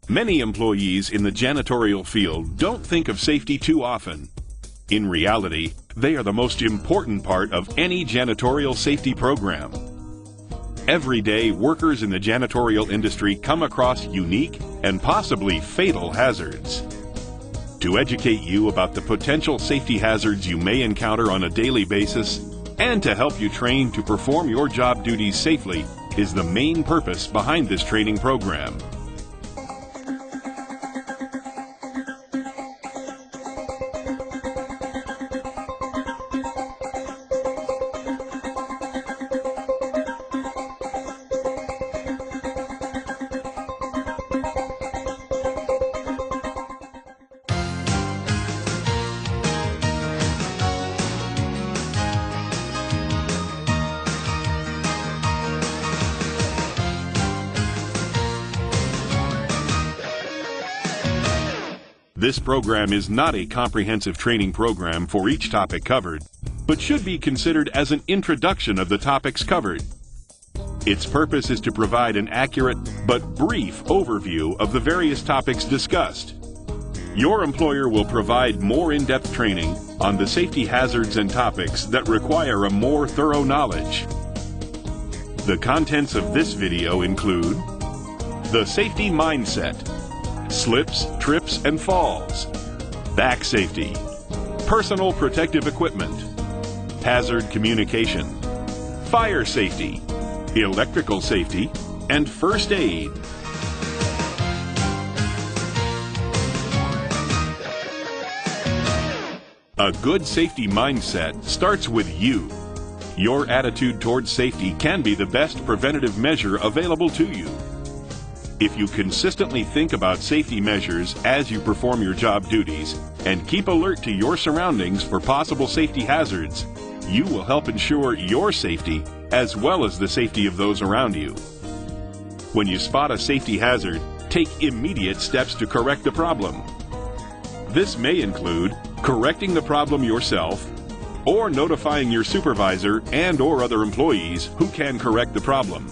Many employees in the janitorial field don't think of safety too often. In reality, they are the most important part of any janitorial safety program. Every day, workers in the janitorial industry come across unique and possibly fatal hazards. To educate you about the potential safety hazards you may encounter on a daily basis, and to help you train to perform your job duties safely, is the main purpose behind this training program. This program is not a comprehensive training program for each topic covered, but should be considered as an introduction of the topics covered. Its purpose is to provide an accurate but brief overview of the various topics discussed. Your employer will provide more in-depth training on the safety hazards and topics that require a more thorough knowledge. The contents of this video include the safety mindset, slips, trips, and falls, back safety, personal protective equipment, hazard communication, fire safety, electrical safety, and first aid. A good safety mindset starts with you. Your attitude towards safety can be the best preventative measure available to you. If you consistently think about safety measures as you perform your job duties and keep alert to your surroundings for possible safety hazards, you will help ensure your safety as well as the safety of those around you. When you spot a safety hazard, take immediate steps to correct the problem. This may include correcting the problem yourself or notifying your supervisor and/or other employees who can correct the problem.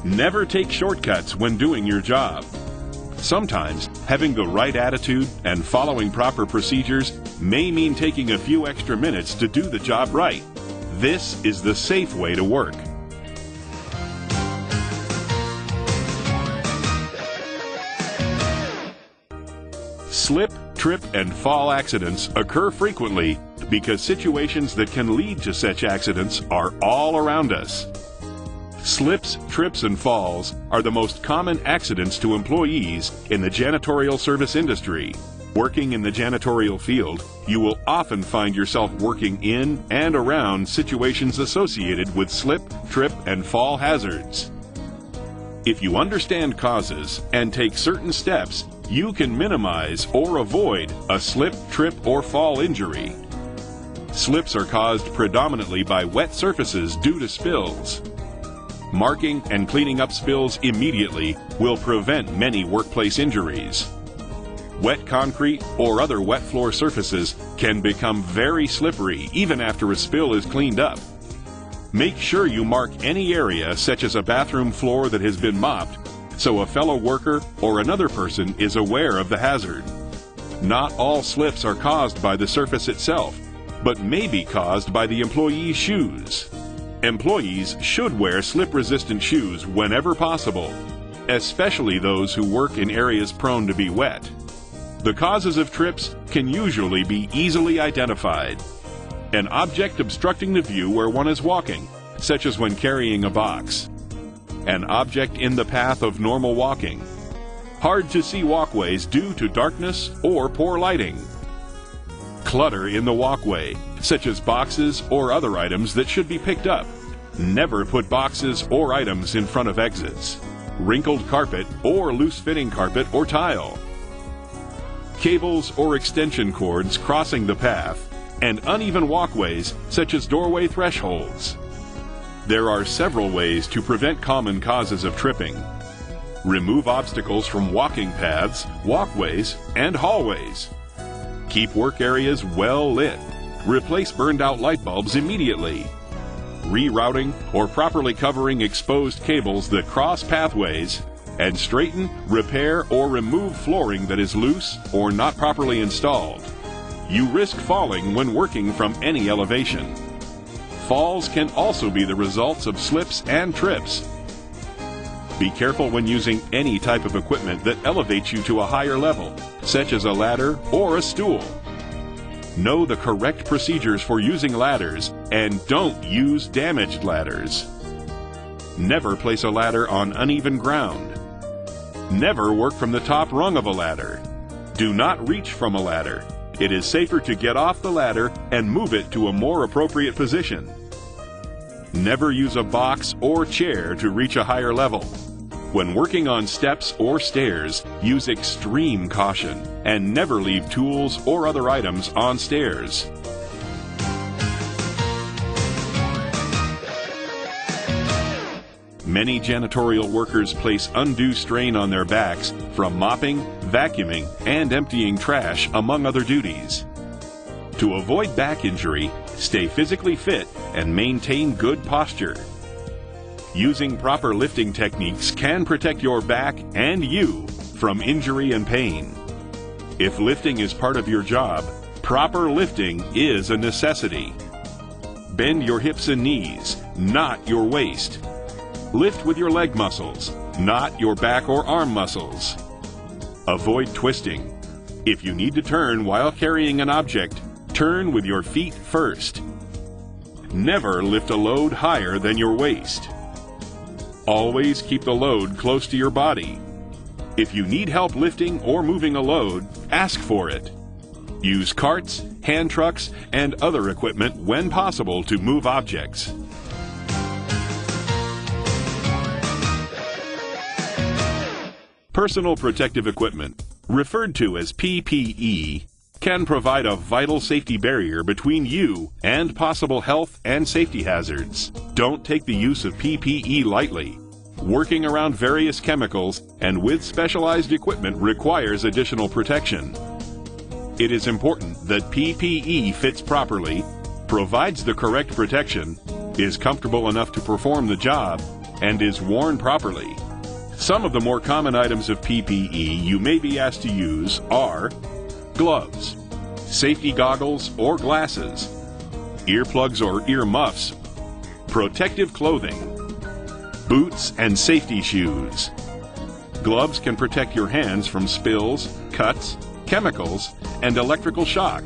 Never take shortcuts when doing your job. Sometimes, having the right attitude and following proper procedures may mean taking a few extra minutes to do the job right. This is the safe way to work. Slip, trip, and fall accidents occur frequently because situations that can lead to such accidents are all around us. Slips, trips, and falls are the most common accidents to employees in the janitorial service industry. Working in the janitorial field, you will often find yourself working in and around situations associated with slip, trip, and fall hazards. If you understand causes and take certain steps, you can minimize or avoid a slip, trip, or fall injury. Slips are caused predominantly by wet surfaces due to spills. Marking and cleaning up spills immediately will prevent many workplace injuries. Wet concrete or other wet floor surfaces can become very slippery even after a spill is cleaned up. Make sure you mark any area such as a bathroom floor that has been mopped so a fellow worker or another person is aware of the hazard. Not all slips are caused by the surface itself, but may be caused by the employee's shoes. Employees should wear slip-resistant shoes whenever possible, especially those who work in areas prone to be wet. The causes of trips can usually be easily identified. An object obstructing the view where one is walking, such as when carrying a box. An object in the path of normal walking. Hard to see walkways due to darkness or poor lighting. Clutter in the walkway, such as boxes or other items that should be picked up. Never put boxes or items in front of exits. Wrinkled carpet or loose-fitting carpet or tile. Cables or extension cords crossing the path, and uneven walkways such as doorway thresholds. There are several ways to prevent common causes of tripping. Remove obstacles from walking paths, walkways, and hallways. Keep work areas well lit. Replace burned out light bulbs immediately. Rerouting or properly covering exposed cables that cross pathways and straighten, repair, or remove flooring that is loose or not properly installed. You risk falling when working from any elevation. Falls can also be the results of slips and trips. Be careful when using any type of equipment that elevates you to a higher level, such as a ladder or a stool. Know the correct procedures for using ladders and don't use damaged ladders. Never place a ladder on uneven ground. Never work from the top rung of a ladder. Do not reach from a ladder. It is safer to get off the ladder and move it to a more appropriate position. Never use a box or chair to reach a higher level. When working on steps or stairs, use extreme caution and never leave tools or other items on stairs. Many janitorial workers place undue strain on their backs from mopping, vacuuming, and emptying trash, among other duties. To avoid back injury, stay physically fit and maintain good posture. Using proper lifting techniques can protect your back and you from injury and pain. If lifting is part of your job, proper lifting is a necessity. Bend your hips and knees, not your waist. Lift with your leg muscles, not your back or arm muscles. Avoid twisting. If you need to turn while carrying an object, turn with your feet first. Never lift a load higher than your waist. Always keep the load close to your body. If you need help lifting or moving a load, ask for it. Use carts, hand trucks, and other equipment when possible to move objects. Personal protective equipment, referred to as PPE, can provide a vital safety barrier between you and possible health and safety hazards. Don't take the use of PPE lightly. Working around various chemicals and with specialized equipment requires additional protection. It is important that PPE fits properly, provides the correct protection, is comfortable enough to perform the job, and is worn properly. Some of the more common items of PPE you may be asked to use are gloves, safety goggles or glasses, earplugs or ear muffs, protective clothing, boots and safety shoes. Gloves can protect your hands from spills, cuts, chemicals, and electrical shock.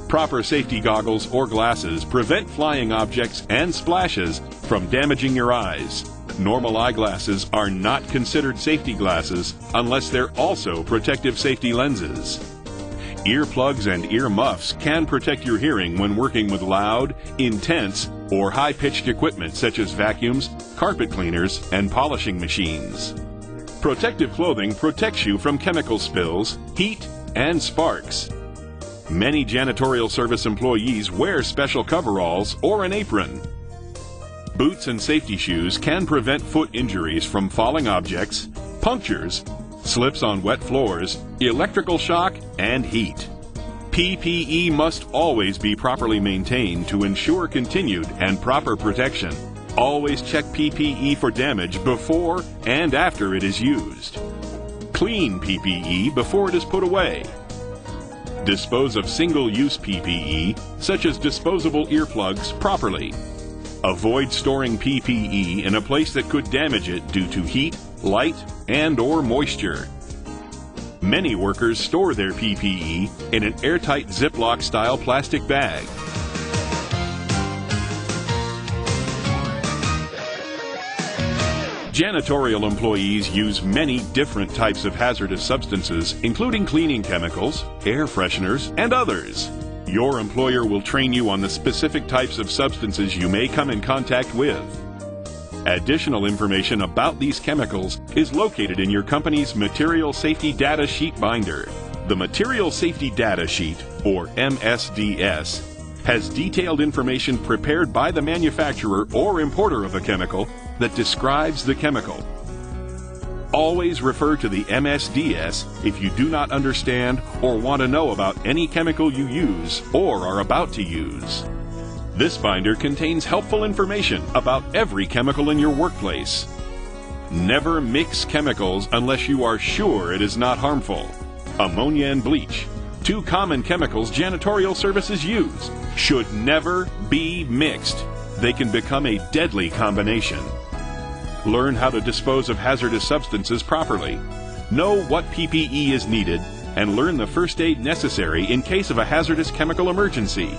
Proper safety goggles or glasses prevent flying objects and splashes from damaging your eyes. Normal eyeglasses are not considered safety glasses unless they're also protective safety lenses. Earplugs and ear muffs can protect your hearing when working with loud, intense, or high-pitched equipment such as vacuums, carpet cleaners, and polishing machines. Protective clothing protects you from chemical spills, heat, and sparks. Many janitorial service employees wear special coveralls or an apron. Boots and safety shoes can prevent foot injuries from falling objects, punctures, slips on wet floors, electrical shock, and heat. PPE must always be properly maintained to ensure continued and proper protection. Always check PPE for damage before and after it is used. Clean PPE before it is put away. Dispose of single-use PPE, such as disposable earplugs, properly. Avoid storing PPE in a place that could damage it due to heat, light, and/or moisture. Many workers store their PPE in an airtight Ziploc-style plastic bag. Janitorial employees use many different types of hazardous substances, including cleaning chemicals, air fresheners, and others. Your employer will train you on the specific types of substances you may come in contact with. Additional information about these chemicals is located in your company's Material Safety Data Sheet binder. The Material Safety Data Sheet, or MSDS, has detailed information prepared by the manufacturer or importer of a chemical that describes the chemical. Always refer to the MSDS if you do not understand or want to know about any chemical you use or are about to use. This binder contains helpful information about every chemical in your workplace. Never mix chemicals unless you are sure it is not harmful. Ammonia and bleach, two common chemicals janitorial services use, should never be mixed. They can become a deadly combination. Learn how to dispose of hazardous substances properly. Know what PPE is needed and learn the first aid necessary in case of a hazardous chemical emergency.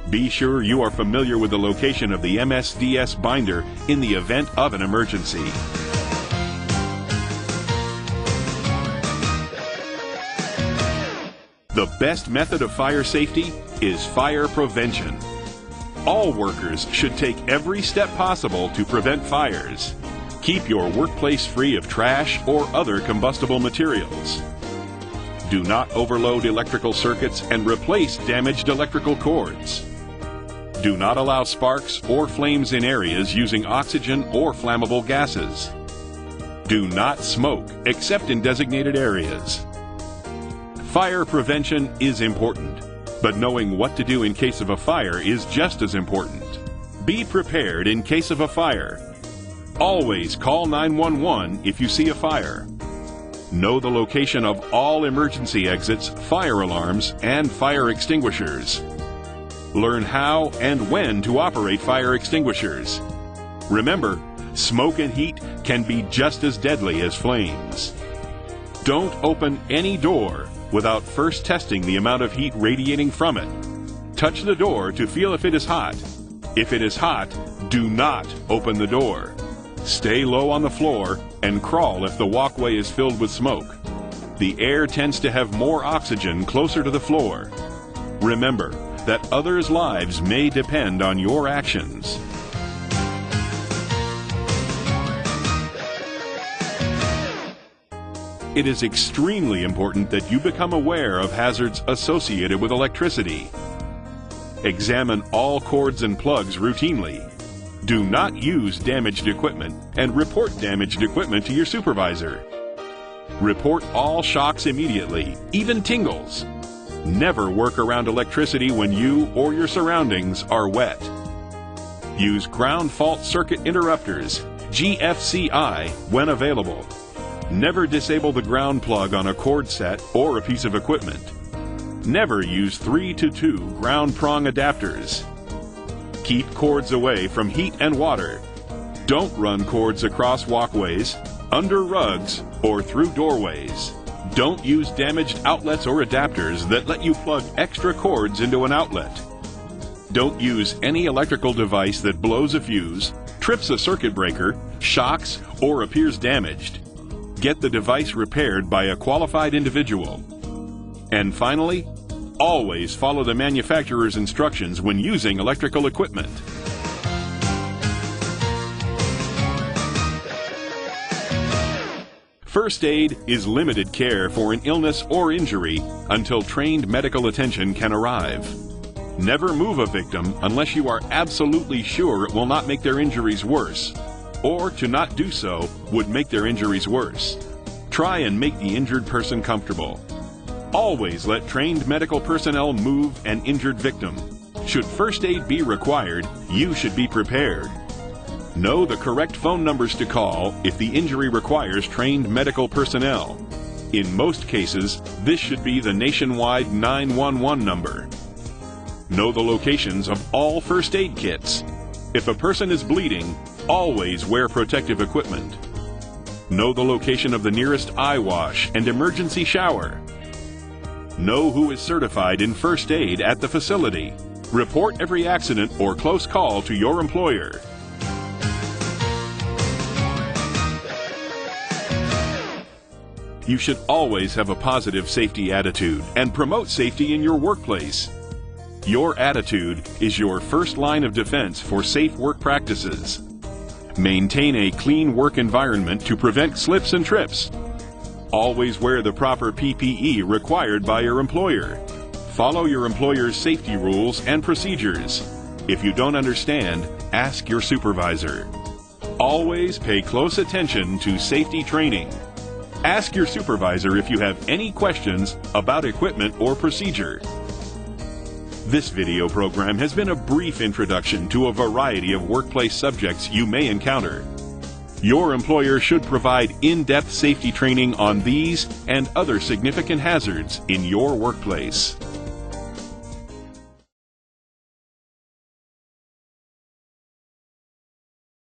Be sure you are familiar with the location of the MSDS binder in the event of an emergency. The best method of fire safety is fire prevention. All workers should take every step possible to prevent fires. Keep your workplace free of trash or other combustible materials. Do not overload electrical circuits and replace damaged electrical cords. Do not allow sparks or flames in areas using oxygen or flammable gases. Do not smoke except in designated areas. Fire prevention is important, but knowing what to do in case of a fire is just as important. Be prepared in case of a fire. Always call 911 if you see a fire. Know the location of all emergency exits, fire alarms, and fire extinguishers. Learn how and when to operate fire extinguishers. Remember, smoke and heat can be just as deadly as flames. Don't open any door without first testing the amount of heat radiating from it. Touch the door to feel if it is hot. If it is hot, do not open the door. Stay low on the floor and crawl if the walkway is filled with smoke. The air tends to have more oxygen closer to the floor. Remember that others' lives may depend on your actions. It is extremely important that you become aware of hazards associated with electricity. Examine all cords and plugs routinely. Do not use damaged equipment and report damaged equipment to your supervisor. Report all shocks immediately, even tingles. Never work around electricity when you or your surroundings are wet. Use ground fault circuit interrupters, GFCI, when available. Never disable the ground plug on a cord set or a piece of equipment. Never use 3-to-2 ground prong adapters. Keep cords away from heat and water. Don't run cords across walkways, under rugs, or through doorways. Don't use damaged outlets or adapters that let you plug extra cords into an outlet. Don't use any electrical device that blows a fuse, trips a circuit breaker, shocks, or appears damaged. Get the device repaired by a qualified individual. And finally, always follow the manufacturer's instructions when using electrical equipment. First aid is limited care for an illness or injury until trained medical attention can arrive. Never move a victim unless you are absolutely sure it will not make their injuries worse, or to not do so would make their injuries worse. Try and make the injured person comfortable. Always let trained medical personnel move an injured victim. Should first aid be required, you should be prepared. Know the correct phone numbers to call if the injury requires trained medical personnel. In most cases, this should be the nationwide 911 number. Know the locations of all first aid kits. If a person is bleeding, always wear protective equipment. Know the location of the nearest eye wash and emergency shower. Know who is certified in first aid at the facility. Report every accident or close call to your employer. You should always have a positive safety attitude and promote safety in your workplace. Your attitude is your first line of defense for safe work practices. Maintain a clean work environment to prevent slips and trips. Always wear the proper PPE required by your employer. Follow your employer's safety rules and procedures. If you don't understand, ask your supervisor. Always pay close attention to safety training. Ask your supervisor if you have any questions about equipment or procedure. This video program has been a brief introduction to a variety of workplace subjects you may encounter. Your employer should provide in-depth safety training on these and other significant hazards in your workplace.